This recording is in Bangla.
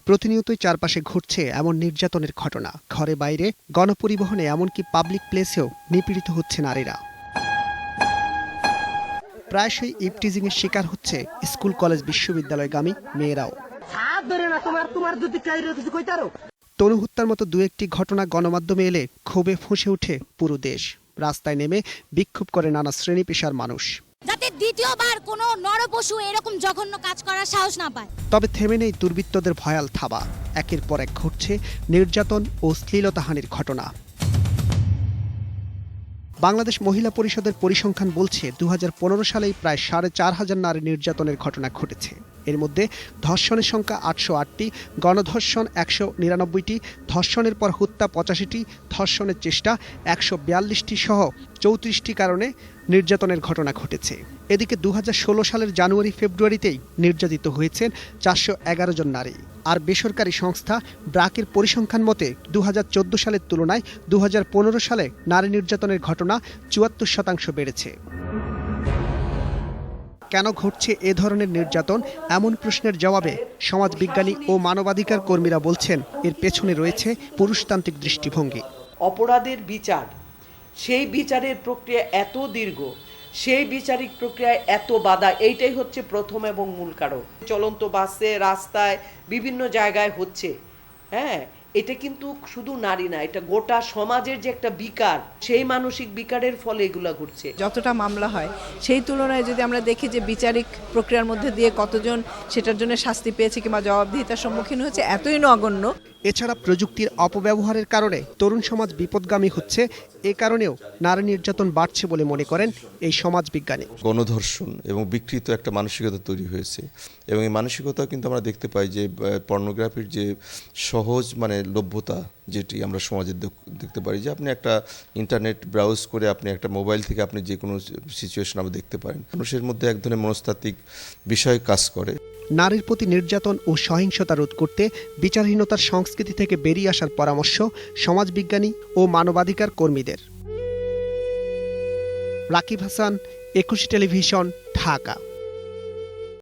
প্রতিনিয়তই চারপাশে ঘটছে এমন নির্যাতনের ঘটনা। ঘরে বাইরে, গণপরিবহনে, এমনকি পাবলিক প্লেসেও নিপীড়িত হচ্ছে নারীরা। প্রায়শই ইভটিজিংয়ের শিকার হচ্ছে স্কুল, কলেজ, বিশ্ববিদ্যালয়গামী মেয়েরাও। তনু হত্যার মতো দু একটি ঘটনা গণমাধ্যমে এলে ক্ষোভে ফুঁসে ওঠে পুরো দেশ। রাস্তায় নেমে বিক্ষোভ করে নানা শ্রেণী পেশার মানুষ, যাতে দ্বিতীয়বার কোনো নরপশু এরকম জঘন্য কাজ করার সাহস না পায়। তবে থেমে নেই দুর্বৃত্তদের ভয়াল থাবা। একের পর এক ঘটছে নির্যাতন ও শ্লীলতাহানির ঘটনা। বাংলাদেশ মহিলা পরিষদের পরিসংখ্যান বলছে 2015 সালেই প্রায় 4,500 নারী নির্যাতনের ঘটনা ঘটেছে। এর মধ্যে ধর্ষণের সংখ্যা 808টি, গণধর্ষণ 199টি, ধর্ষণের পর হত্যা 85টি, ধর্ষণের চেষ্টা 142টি সহ 34টি কারণে নির্যাতনের ঘটনা ঘটেছে। এদিকে 2016 সালের জানুয়ারি ফেব্রুয়ারিতেই নির্যাতিত হয়েছেন 411 জন নারী। আর বেসরকারি সংস্থা ব্রাকের পরিসংখ্যান মতে 2014 সালের তুলনায় 2015 সালে নারী নির্যাতনের ঘটনা 74% বেড়েছে। কেন ঘটছে এ ধরনের নির্যাতন, এমন প্রশ্নের জবাবে সমাজবিজ্ঞানী ও মানবাধিকার কর্মীরা বলছেন এর পেছনে রয়েছে পুরুষতান্ত্রিক দৃষ্টিভঙ্গি। অপরাধের বিচার, সেই বিচারের প্রক্রিয়া এত দীর্ঘ, সেই বিচারিক প্রক্রিয়ায় এত বাধা, এইটাই হচ্ছে প্রথম এবং মূল কারণ। চলন্ত বাসে, রাস্তায়, বিভিন্ন জায়গায় হচ্ছে। হ্যাঁ, এটা কিন্তু শুধু নারী না, এটা গোটা সমাজের যে একটা বিকার, সেই মানসিক বিকারের ফলে এগুলা ঘটছে। যতটা মামলা হয় সেই তুলনায় যদি আমরা দেখি যে বিচারিক প্রক্রিয়ার মধ্যে দিয়ে কতজন সেটার জন্য শাস্তি পেয়েছে কিংবা জবাবদিহিতার সম্মুখীন হচ্ছে, এতই নগণ্য। এছাড়া প্রযুক্তির অপব্যবহারের কারণে তরুণ সমাজ বিপদগামী হচ্ছে। এ কারণেও নারী নির্যাতন বাড়ছে বলে মনে করেন এই সমাজবিজ্ঞানী। গণধর্ষণ এবং বিকৃত একটা মানসিকতা তৈরি হয়েছে, এবং এই মানসিকতা কিন্তু আমরা দেখতে পাই যে পর্নোগ্রাফির যে সহজ লভ্যতা, যেটি আমরা সমাজে দেখতে পারি, যে আপনি একটা ইন্টারনেট ব্রাউজ করে আপনি একটা মোবাইল থেকে আপনি যে কোনো সিচুয়েশন আপনি দেখতে পারেন। মানুষের মধ্যে এক ধরনের মনস্তাত্ত্বিক বিষয় কাজ করে। নারীর প্রতি নির্যাতন ও সহিংসতা রোধ করতে বিচারহীনতার সংস্কৃতি থেকে বেরিয়ে আসার পরামর্শ সমাজবিজ্ঞানী ও মানবাধিকার কর্মীদের। রাকিব হাসান, 21 টেলিভিশন, ঢাকা।